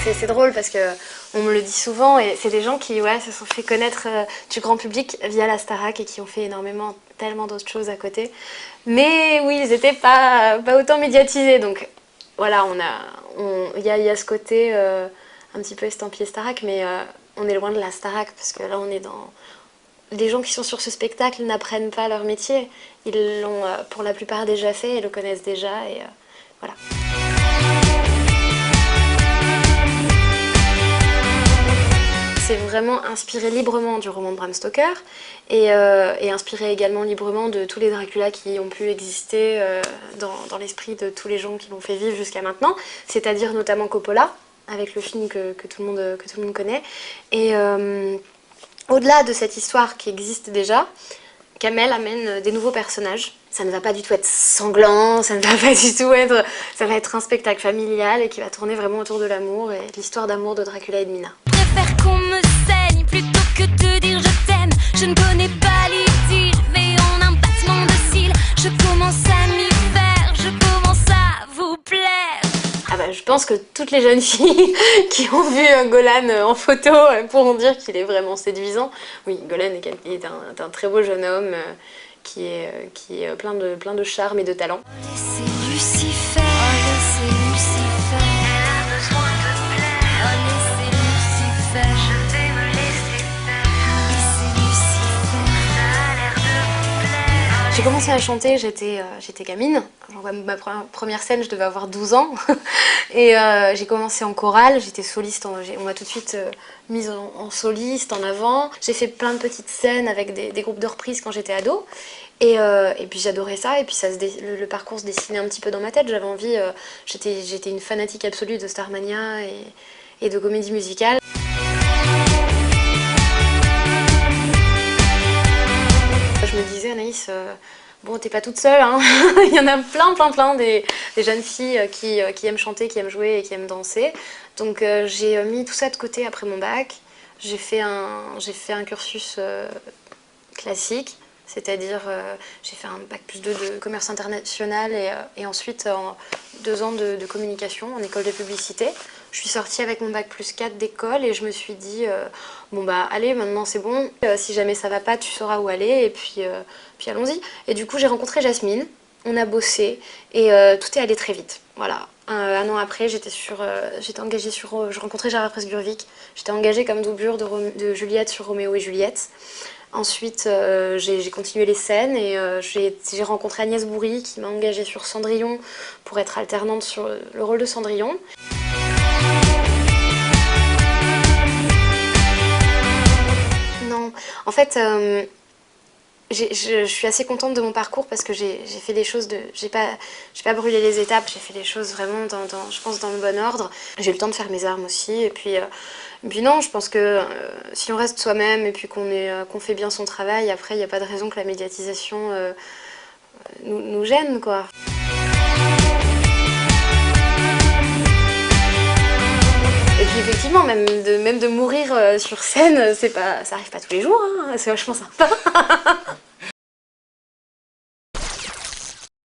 c'est drôle parce que on me le dit souvent et c'est des gens qui se sont fait connaître du grand public via la Starac et qui ont fait énormément, tellement d'autres choses à côté. Mais oui, ils n'étaient pas autant médiatisés, donc voilà, il y a ce côté un petit peu estampillé Starac, mais on est loin de la Starac parce que là on est dans... Les gens qui sont sur ce spectacle n'apprennent pas leur métier, ils l'ont pour la plupart déjà fait et le connaissent déjà et voilà. C'est vraiment inspiré librement du roman de Bram Stoker et inspiré également librement de tous les Dracula qui ont pu exister dans l'esprit de tous les gens qui l'ont fait vivre jusqu'à maintenant, c'est-à-dire notamment Coppola, avec le film que tout le monde connaît. Et au-delà de cette histoire qui existe déjà, Kamel amène des nouveaux personnages. Ça ne va pas du tout être sanglant, ça ne va pas du tout être... Ça va être un spectacle familial et qui va tourner vraiment autour de l'amour et de l'histoire d'amour de Dracula et de Mina. Je préfère qu'on me saigne plutôt que de dire je t'aime. Je ne connais pas les tirs, mais en un battement de cils, je commence à m'y faire, je commence à vous plaire. Ah bah, je pense que toutes les jeunes filles qui ont vu Golan en photo pourront dire qu'il est vraiment séduisant. Oui, Golan est un très beau jeune homme qui est plein de charme et de talent. C'est Lucifer, c'est Lucifer. Elle a besoin de plaire. C'est Lucifer, je vais me laisser faire. C'est Lucifer, ça a l'air de vous plaire. J'ai commencé à chanter, j'étais gamine. Ma première scène, je devais avoir 12 ans. Et j'ai commencé en chorale, j'étais soliste, on m'a tout de suite mise en soliste, en avant. J'ai fait plein de petites scènes avec des groupes de reprises quand j'étais ado. Et puis j'adorais ça, et puis le parcours se dessinait un petit peu dans ma tête. J'avais envie, j'étais une fanatique absolue de Starmania et de comédie musicale. Je me disais, Anaïs, bon, t'es pas toute seule, hein. Il y en a plein des jeunes filles qui aiment chanter, qui aiment jouer et qui aiment danser. Donc j'ai mis tout ça de côté après mon bac. J'ai fait un cursus classique, c'est-à-dire j'ai fait un bac plus 2 de commerce international et ensuite 2 ans de communication en école de publicité. Je suis sortie avec mon bac plus 4 d'école et je me suis dit bon bah allez, maintenant c'est bon, si jamais ça va pas tu sauras où aller et puis allons-y. Et du coup j'ai rencontré Jasmine, on a bossé et tout est allé très vite. Voilà. Un an après, j'étais engagée sur... Je rencontrais Gérard Presburvic, j'étais engagée comme doublure de Juliette sur Roméo et Juliette. Ensuite, j'ai continué les scènes et j'ai rencontré Agnès Bourri qui m'a engagée sur Cendrillon pour être alternante sur le rôle de Cendrillon. Non, en fait, je suis assez contente de mon parcours parce que j'ai fait les choses j'ai pas brûlé les étapes, j'ai fait les choses vraiment je pense dans le bon ordre. J'ai eu le temps de faire mes armes aussi et puis non, je pense que si on reste soi-même et puis qu'on fait bien son travail, après il n'y a pas de raison que la médiatisation nous gêne, quoi. Et puis effectivement, même de mourir sur scène, ça arrive pas tous les jours, hein, c'est vachement sympa.